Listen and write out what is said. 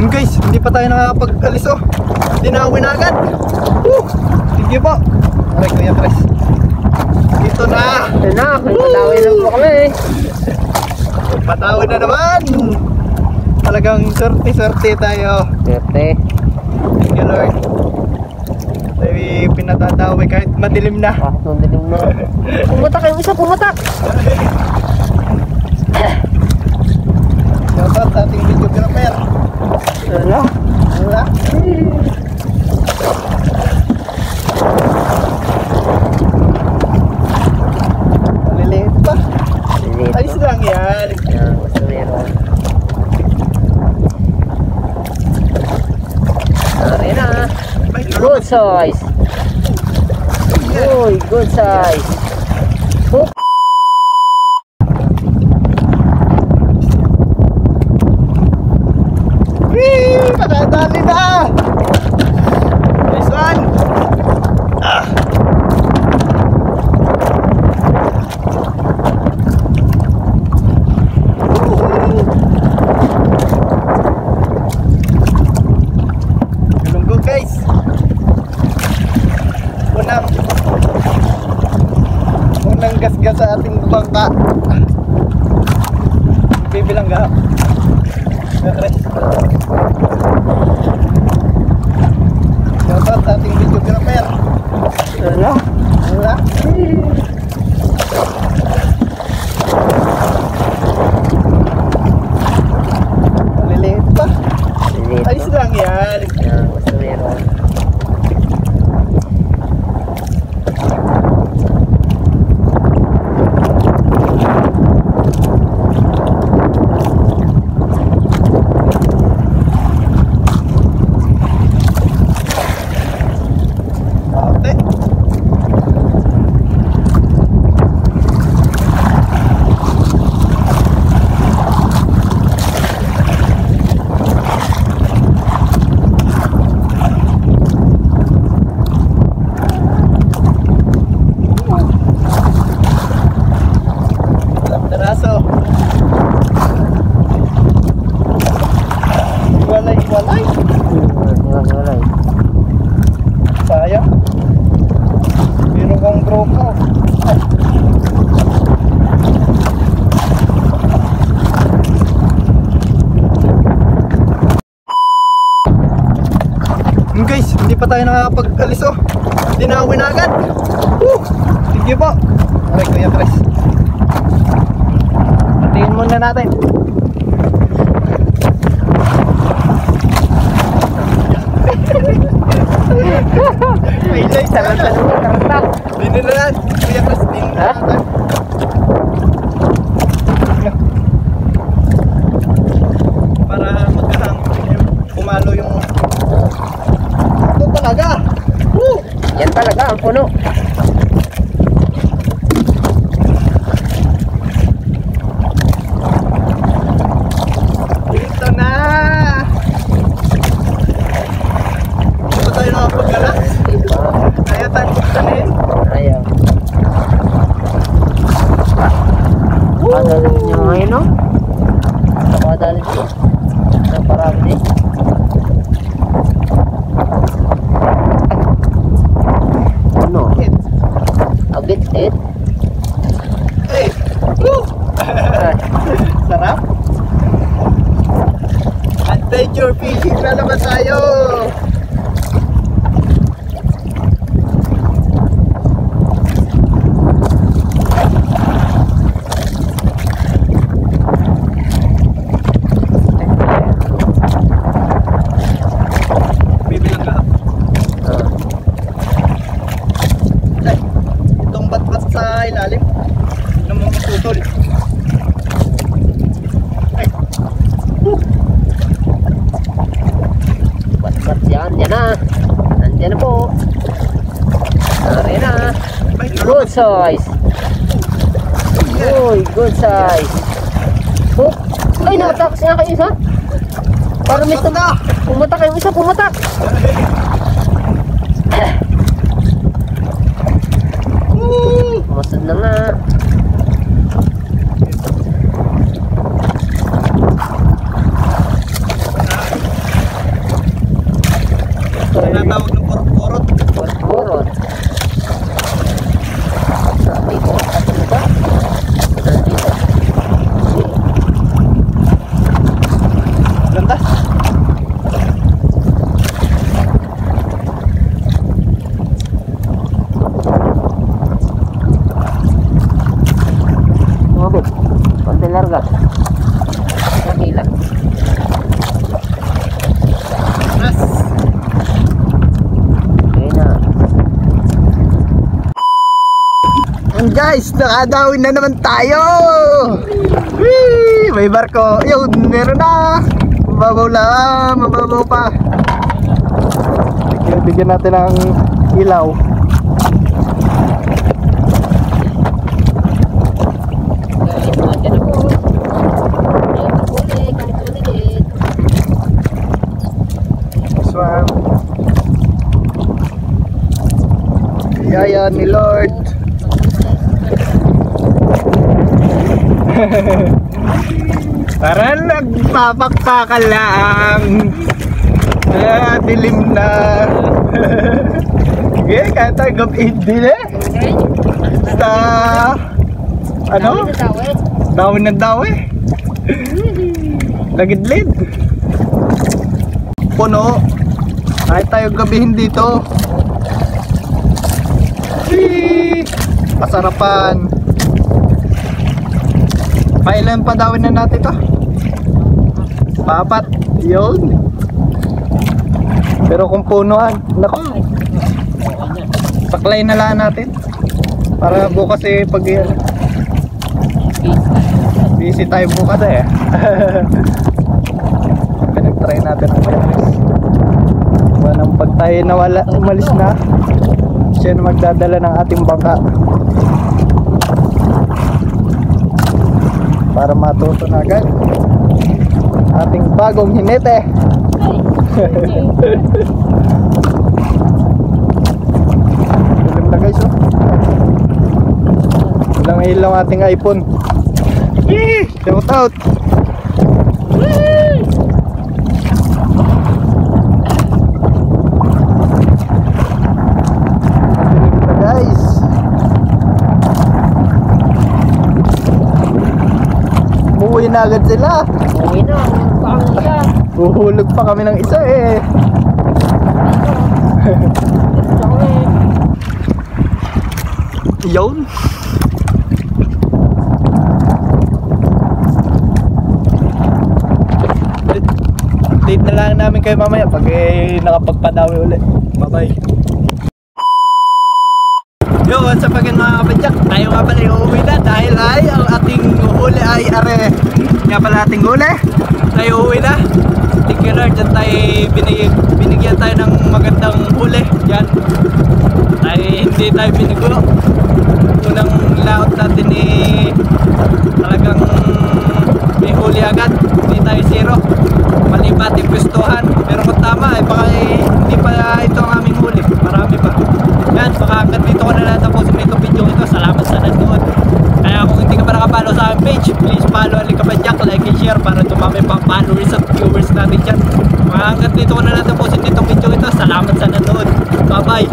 Guys, hindi pa tayo nakakapag-alis oh. Dinawin na agad. Thank you po. Aray, Kuya Chris. Ito na. Ito na, may patawin na po kami. Patawin na naman. Talagang swerte tayo. Swerte. Thank you Lord. Tayo pinatatawi kahit madilim na. Madilim na. Pumatak yung isa, pumatak. Shoutout sa ating videographer. Wala. Wala. Maliliit pa. Ayos lang yan. Basta meron. Aray na. Good size. Uy, good size. Hook. Nakadali na! Nice one! Galunggo guys! Unang gasgas sa ating bangka. Bibilang ka. Shoutout sa ating videographer. Wala. Wala. Maliliit pa. Ayos lang yan. Basta meron. Guys, hindi pa tayo nakakapag-alis oh. Dinawin na agad. Thank you po. Aray, Kuya Chris. Patingin muna natin. May light. Taranta. Dinin na lang. Kuya Chris, dinin na natin. Para magkahang pumalo yung talaga. Yan talaga ang puno. Dito na. Hindi ba tayo nakapagala? Kaya tayo magtanin? Ayaw. Nakadalit niya ngayon no? Nakadalit niya. Naparami din. It. Hey. Sarap. Adventure fishing na naman tayo. Bibilang ka. Sa ilalim ng mga tutol. Bat-bat yan, yan na. Nandiyan na po. Aray na. Good size. Uy, good size. Hook. Ay, nakatak siya kayo isa. Parang may pumatak kayo isa, pumatak. Masad na nga. guys, nakadawin na naman tayo. Whee! May barko. Yun, meron na. Mababaw lang, mababaw pa. Bigyan natin ng ilaw. Swam. Yaya ni Lord. Parang nagpapakpakan lang. Dilim na. Okay, kaya tayo gabi din eh. Sa ano? Dawin ng dawi. Lagidlid. Puno. Kaya tayo gabihin dito. Masarapan. Pailan pa dawin na natin to? Papat. Yun. Pero kung punuan, naku, saklay na lang natin para bukas eh pag busy tayo bukas eh. Pinag-try natin ang mayroon. Wanang pag tayo nawala, umalis na, siya na magdadala ng ating bangka para matuto na agad ating bagong hinete. Dilim na guys, oh. Walang ilaw ating iPhone. Shout out. Dilim na guys. Umuwi na agad sila. Uwi na, paang siya. Huhulog pa kami ng isa eh. Yun. Date na lang namin kayo mamaya pag nakapagpadawi ulit. Bye bye. Yo, what's up again mga kabadyak? Tayo nga pala uuwi na dahil ay ang ating huli ay are. Nga pala ating huli. Tayo uuwi na. Thank you Lord, dyan tayo binigyan tayo ng magandang huli. Yan. Hindi tayo binigo. Unang laot natin talagang may huli agad. Hindi tayo zero. Mali pa ating pwestuhan. Pero kung tama, baka hindi pa ito ang aming huli. Marami pa. Yan, baka hanggang dito ko na lang tapusin nito video ito. Salamat sa nanood. Kaya kung hindi ka pa nakapalo sa aming page, please follow Alikabadyak, like and share para tumami pang followers at viewers natin dyan. Hanggang dito ko na lang tapusin nito video ito. Salamat sa nanood. Bye bye.